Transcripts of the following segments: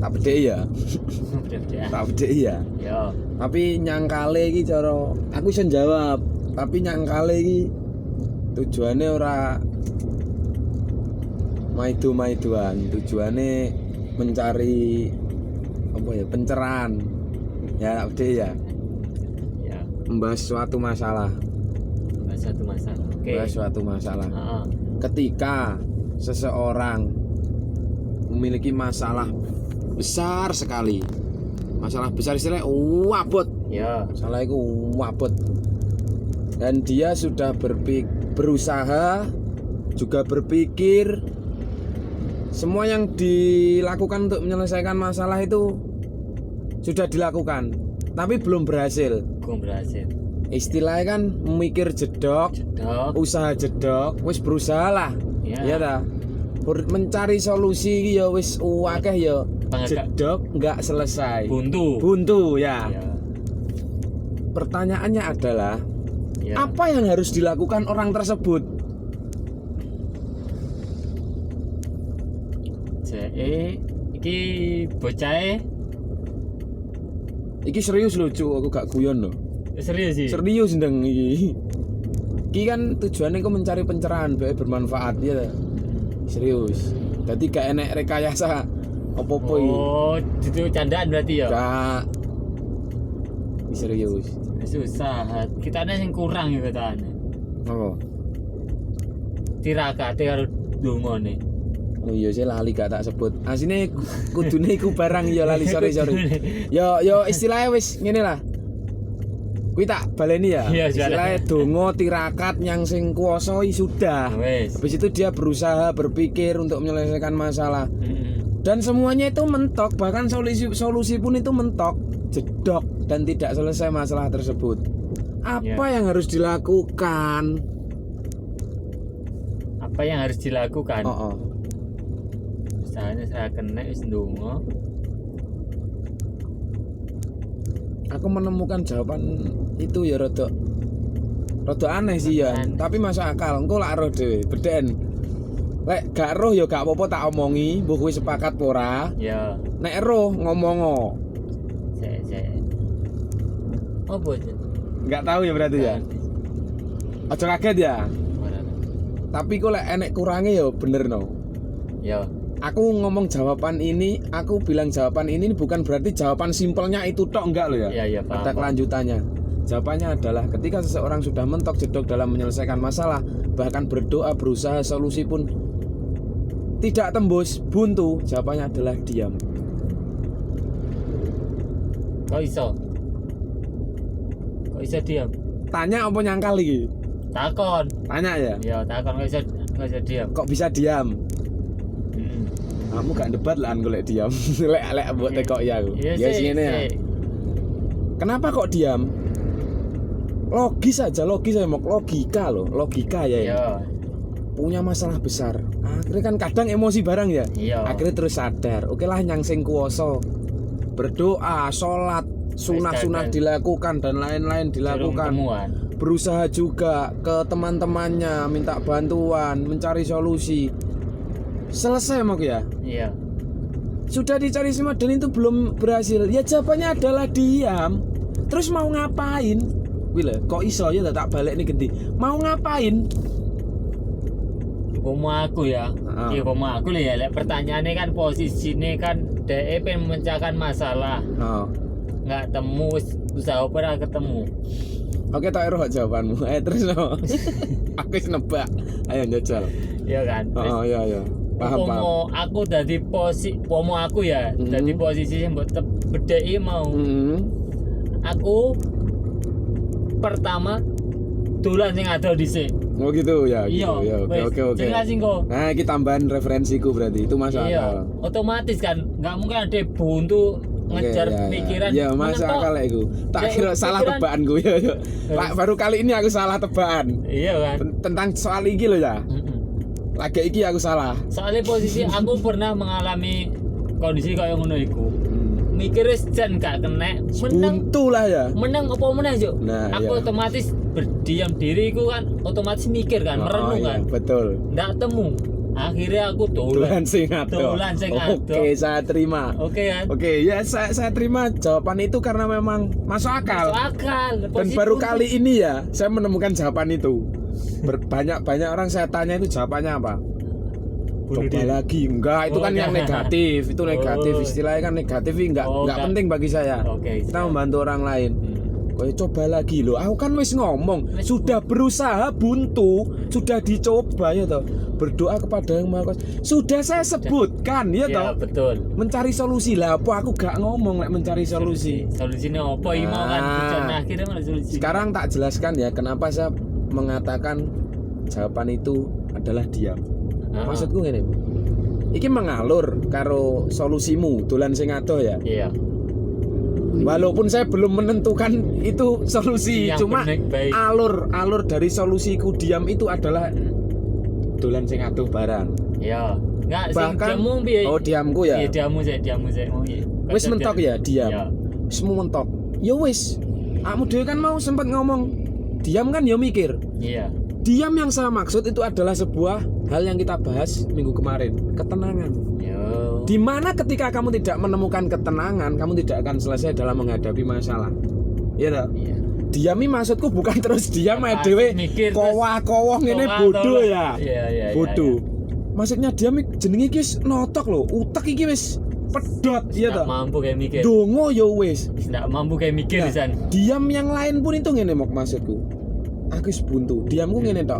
Tak bedheki ya. Beda-beda. Tak bedheki ya. Yo. Tapi nyangkale iki cara aku iso jawab, tapi nyangkale iki tujuannya ora maidu-maiduan, tujuannya mencari apa ya, pencerahan. Ya tak bedheki ya. Ya. Membahas suatu masalah. Satu masalah. Oke. Membahas suatu masalah. Heeh. Ketika seseorang memiliki masalah besar sekali, masalah besar istilahnya wabot, Ya. masalah itu wabot, dan dia sudah berusaha juga berpikir semua yang dilakukan untuk menyelesaikan masalah itu sudah dilakukan tapi belum berhasil. Gue berhasil. Istilahnya kan mikir jedok, Dok. usaha jedok, wis berusaha lah. Ya. Iya ta? Mencari solusi ya wis akeh ya. Pengagak- Jedok nggak selesai. Buntu. Ya. Ya. Pertanyaannya adalah Ya. apa yang harus dilakukan orang tersebut? Iki bocahe Iki serius lho, Cuk, aku gak guyon lho. serius sih. Serius ndeng iki. Iki kan tujuannya kok mencari pencerahan bae bermanfaat ya. Ta? Serius. Jadi gak enek rekayasa apa-apa iki. Oh, itu candaan berarti ya. Gak. Iki serius. Susah. Kita ada yang kurang ya katanya. Apa? Tirakate karo dongone. Oh iya, saya lali gak tak sebut. Asine kudune iku barang ya lali, sorry. Yo istilahnya wis ngene lah. Kuwi tak baleni ya. Iya, Istilahnya donga tirakat yang sing kuwasa sudah. Wes. Habis itu dia berusaha berpikir untuk menyelesaikan masalah. Dan semuanya itu mentok, bahkan solusi pun itu mentok, jedok dan tidak selesai masalah tersebut. Apa yang harus dilakukan? Apa yang harus dilakukan? Oh. Misalnya saya kena wis ndonga. Aku menemukan jawaban itu ya rada aneh sih ya, Aneh. tapi masuk akal. Engko lak roh dhewe, beden. Lek gak roh ya gak apa-apa tak omongi, mbok kowe sepakat apa ora. Ya. Nek roh ngomongo. Saya. Oh, bocah. Enggak tahu ya berarti ya. Aja kaget ya. Tapi kok lek enek kurange ya bener no. Ya. Aku ngomong jawaban ini, aku bilang jawaban ini bukan berarti jawaban simpelnya itu tok, enggak loh ya. Iya, paham. Ada kelanjutannya. Jawabannya adalah ketika seseorang sudah mentok jedok dalam menyelesaikan masalah, bahkan berdoa, berusaha, solusi pun tidak tembus, buntu, jawabannya adalah diam. Kok iso diam? Tanya apa nyangkal iki? Takon. Tanya ya. Ya, takon kok iso diam. Kok bisa diam? Kamu gak debat lah golek diam. lek buat tekok ya aku. Iya Ya sih, sini ya. Kenapa kok diam? Logis aja mau logika loh, logika ya. Iya. Punya masalah besar. Akhirnya kan kadang emosi barang ya. Iya. Akhirnya terus sadar. Oke lah yang sing kuwasa. Berdoa, sholat, sunah-sunah dilakukan dan lain-lain dilakukan. Berusaha juga ke teman-temannya, minta bantuan, mencari solusi. Selesai mak ya. Iya. Sudah dicari semua dan itu belum berhasil. Ya jawabannya adalah diam. Terus mau ngapain? Wile, kok iso ya tak balik nih genti. Mau ngapain? Komo aku ya. Iya komo aku lah ya. Lek pertanyaannya kan posisinya kan DE pengen memecahkan masalah. Oh. Nggak temu usaha apa ketemu. Oke, tak eroh jawabanmu. Terus no. Aku wis nebak. Ayo njajal. Iya kan? Oh iya. Paham. Aku dari pomo aku ya, dari posisi yang buat bedai mau. Aku pertama dolan sing ada dhisik. Oh gitu ya. Iya. Gitu. Ya, oke. Jelas kok. Nah, iki tambahan referensiku berarti. Itu masuk Iya. akal. Otomatis kan nggak mungkin ada buntu ngejar pikiran. Ya masuk akal lah iku. Tak kira salah tebakanku ya. Baru kali ini aku salah tebakan. Iya kan? Tentang soal iki loh ya. Lagi iki aku salah. Soalnya posisi aku pernah mengalami kondisi kayak ngono iku. Mikir jan gak kena, buntu lah ya. Menang apa menang yo. Nah, aku iya. otomatis berdiam diri ku kan otomatis mikir kan, merenung kan. Betul. Nggak temu. Akhirnya aku Dolan sing ado. Dolan sing ado. Oke, saya terima. Oke kan? Oke, ya saya terima jawaban itu karena memang masuk akal. Masuk akal. Dan baru kali ini ya saya menemukan jawaban itu. Banyak orang saya tanya itu jawabannya apa? Bunuh Coba diri. lagi. Enggak, itu kan yang negatif. Itu negatif. Oh. Istilahnya kan negatif enggak enggak. penting bagi saya. Oke, Kita siap. membantu orang lain. Coba lagi loh. Aku kan wis ngomong, sudah berusaha buntu, sudah dicoba ya toh. Berdoa kepada Yang Maha Kuasa. Sudah saya sebutkan ya Ya, toh. betul. Mencari solusi lah. Apa aku gak ngomong lek mencari solusi. Solusinya apa ini mau kan? Bencana akhirnya malah solusi. Sekarang tak jelaskan ya kenapa saya mengatakan jawaban itu adalah diam. Maksudku gini, iki mengalur karo solusimu dolan sing adoh ya. Iya. Walaupun saya belum menentukan itu solusi, Yang cuma baik. alur dari solusiku diam itu adalah dolan sing adoh barang. Iya. Enggak sing Bahkan diammu piye? oh diamku ya. Iya, diammu saya. Oh iya. Wis mentok ya diam. Iya. Wis mentok. Ya wis. Kamu dhewe kan mau sempat ngomong diam kan ya mikir. Iya. Diam yang saya maksud itu adalah sebuah hal yang kita bahas minggu kemarin, ketenangan. Yo. Di mana ketika kamu tidak menemukan ketenangan, kamu tidak akan selesai dalam menghadapi masalah. Iya toh? Iya. Diami maksudku bukan terus diam ae dhewe Mikir terus kowah-kowah ngene kowah, bodoh tolong. ya. Iya. Bodoh. Maksudnya diam jenenge iki wis notok lho, utek iki wis pedot ya Nggak toh. mampu kayak mikir. Dongo ya wis. Nggak mampu kayak mikir Nah, di sana. diam yang lain pun itu ngene mok maksudku. Aku wis buntu, diamku ngene tok.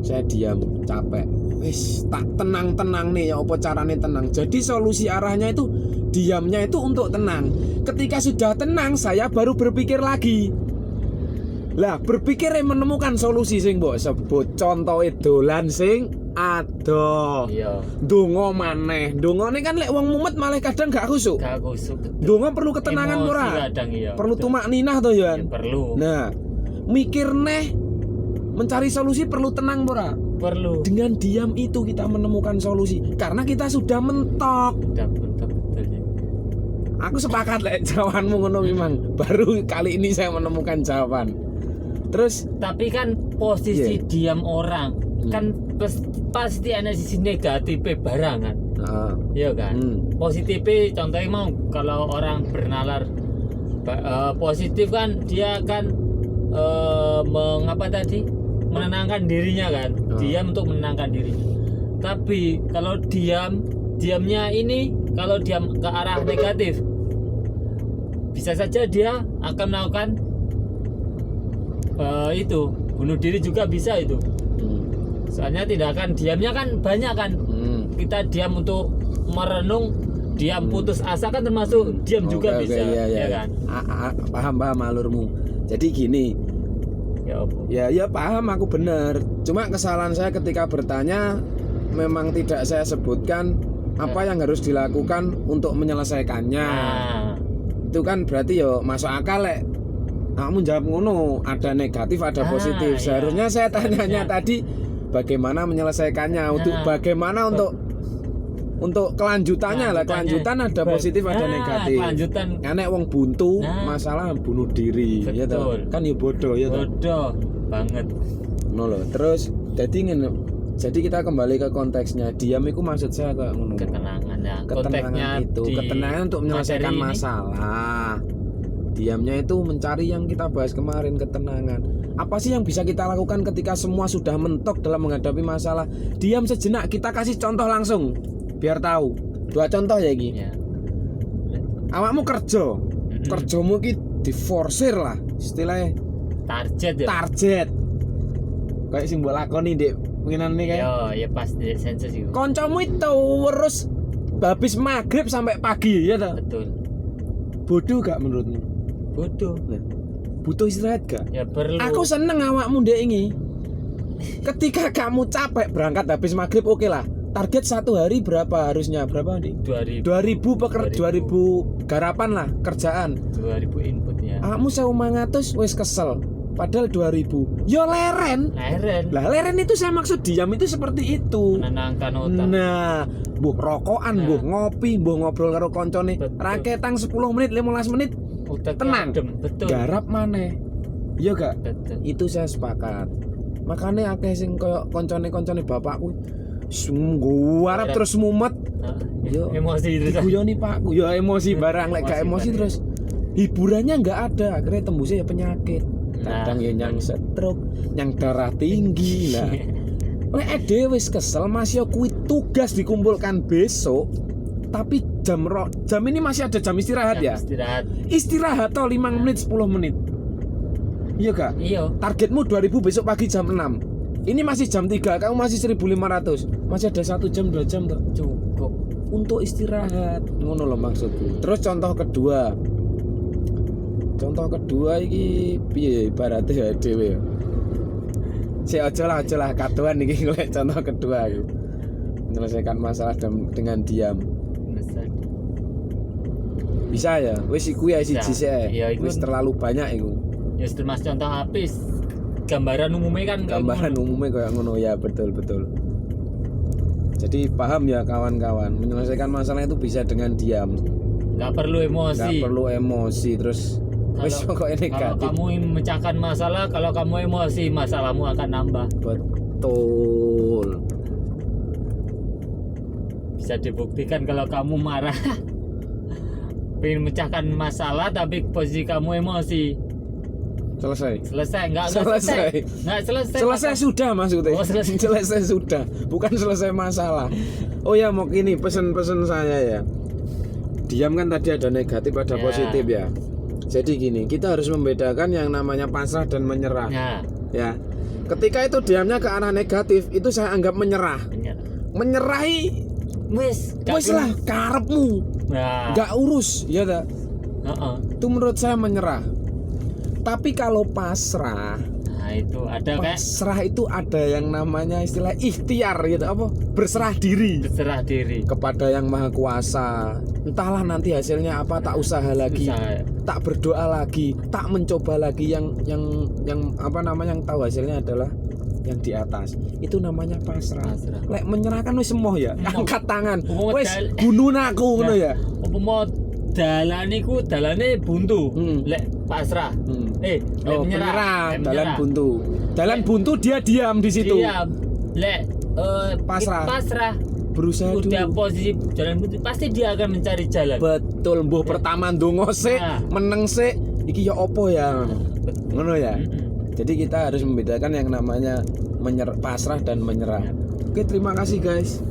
Saya diam, capek. Wis tak tenang-tenang nih ya apa carane tenang. Jadi solusi arahnya itu diamnya itu untuk tenang. Ketika sudah tenang saya baru berpikir lagi. Lah berpikir menemukan solusi sing mbok sebut contohe dolan sing adoh. Iya. Donga maneh. Dongane kan lek wong mumet malah kadang gak khusuk. Gak kusuk. Donga perlu ketenangan Emosi ora? kadang iya. Perlu Betul. tumak ninah toh ya. Ya, perlu. Nah, mikir neh mencari solusi perlu tenang ora? Perlu. Dengan diam itu kita menemukan solusi karena kita sudah mentok. Betul ya. Aku sepakat lek jawabanmu ngono memang. Baru kali ini saya menemukan jawaban. Terus Tapi kan posisi Iya. diam orang kan pasti ada sisi negatif barang kan. Iya kan. Positif contohnya mau kalau orang bernalar positif kan dia akan mengapa tadi menenangkan dirinya kan. Diam untuk menenangkan dirinya. Tapi kalau diamnya ini kalau diam ke arah negatif bisa saja dia akan melakukan itu bunuh diri juga bisa itu. Soalnya tidak akan diamnya kan banyak kan. Kita diam untuk merenung, diam putus asa kan termasuk diam juga Oke, bisa, iya. ya kan? Paham alurmu. Jadi gini, Ya apa? ya paham aku bener. Cuma kesalahan saya ketika bertanya memang tidak saya sebutkan apa yang harus dilakukan untuk menyelesaikannya. Nah, Itu kan berarti yo masuk akal lek. Kamu jawab ngono, ada negatif, ada positif. iya. Seharusnya saya tanyanya Seharusnya. tadi bagaimana menyelesaikannya, untuk bagaimana untuk kelanjutannya lah. Kelanjutan ada positif, ada negatif. Kelanjutan Nek wong buntu, Nah. masalah bunuh diri, ya toh. Betul. Kan ya bodoh ya toh. bodoh banget. No loh. Terus jadi kita kembali ke konteksnya. Diam itu maksud saya kayak ngono. Ketenangan ya. Ketenangan itu, di ketenangan untuk menyelesaikan materi ini. masalah. Diamnya itu mencari yang kita bahas kemarin, ketenangan. Apa sih yang bisa kita lakukan ketika semua sudah mentok dalam menghadapi masalah? Diam sejenak, kita kasih contoh langsung biar tahu. 2 contoh ya iki. Ya. Awakmu kerja. Kerjamu ki diforsir lah istilahnya, Target ya. target. Kayak sing mbok lakoni Dik, winane kayak. Yo, ya pas di sensus itu. Kancamu itu terus habis maghrib sampai pagi ya toh. Betul. Bodoh gak menurutmu? Bodoh. Nah, butuh istirahat gak? Ya perlu. Aku seneng awakmu ndek ini. Ketika kamu capek berangkat habis maghrib oke lah. Target 1 hari berapa harusnya? Berapa nih? 2000 2000 garapan lah kerjaan. 2000 input ya. Kamu 1500 wis kesel. Padahal 2000. Yo leren. Leren. Lah leren itu saya maksud diam itu seperti itu. Menenangkan otak. Nah, mbuh rokokan, Nah. mbuh ngopi, mbuh ngobrol karo koncone. Betul. Raketang 10 menit, 15 menit Otak tenang. adem. Betul. garap maneh. Iya gak? Betul. Itu saya sepakat. Makanya akeh sing koyo koncone-koncone bapakku. Nggarap terus mumet. Yo emosi terus. Diguyoni Pak, yo emosi barang lek gak emosi terus hiburannya nggak ada, akhirnya tembusnya ya penyakit. Kadang ya nyang stroke, nyang darah tinggi. Nah, lek dhewe wis kesel Mas yo kuwi tugas dikumpulkan besok. Tapi jam ini masih ada jam istirahat ya? Istirahat toh 5 menit 10 menit. Iya Kak? Iya. Targetmu 2000 besok pagi jam 6. Ini masih jam 3, kamu masih 1500. Masih ada 1 jam 2 jam tuh. Cukup untuk istirahat. Ngono loh maksudku. Terus contoh kedua. Contoh kedua iki piye ibaratnya dhewe. Aja lah kadoan iki golek contoh kedua iki. Menyelesaikan masalah dengan diam. Bisa ya? Wis iku ya siji sik. Wis terlalu banyak iku. Ya termasuk contoh apis. Gambaran umumnya kan gambaran umumnya kayak ngono ya, betul. Jadi paham ya kawan-kawan, menyelesaikan masalah itu bisa dengan diam. Nggak perlu emosi. Terus kalau kamu ingin memecahkan masalah, kalau kamu emosi, masalahmu akan nambah. Betul. Bisa dibuktikan kalau kamu marah ingin memecahkan masalah tapi posisi kamu emosi. Selesai sudah maksudnya. Selesai sudah, bukan selesai masalah. Oh ya, mau ini pesan-pesan saya ya. Diam kan tadi ada negatif ada positif ya. Jadi gini, kita harus membedakan yang namanya pasrah dan menyerah. Ya. Ketika itu diamnya ke arah negatif, itu saya anggap menyerah. Menyerahi wis lah karepmu. Nggak urus, ya tak? Itu menurut saya menyerah. Tapi kalau pasrah, itu ada pasrah itu ada yang namanya istilah ikhtiar gitu, apa? Berserah diri kepada yang maha kuasa. Entahlah nanti hasilnya apa, tak usaha lagi, tak berdoa lagi, tak mencoba lagi, yang apa namanya, yang tahu hasilnya adalah yang di atas. Itu namanya pasrah. Lek menyerahkan wis semoh ya, angkat tangan, wis gunun aku ngono ya. Dalane buntu, lek pasrah. Menyerah. Dalan buntu dia diam di situ. Lek pasrah berusaha udah dulu. Posisi jalan buntu pasti dia akan mencari jalan. Betul, mbuh pertama ndonga sik, meneng sik, iki ya opo ya. Ngono ya. Jadi kita harus membedakan yang namanya pasrah dan menyerah. Oke, terima kasih guys.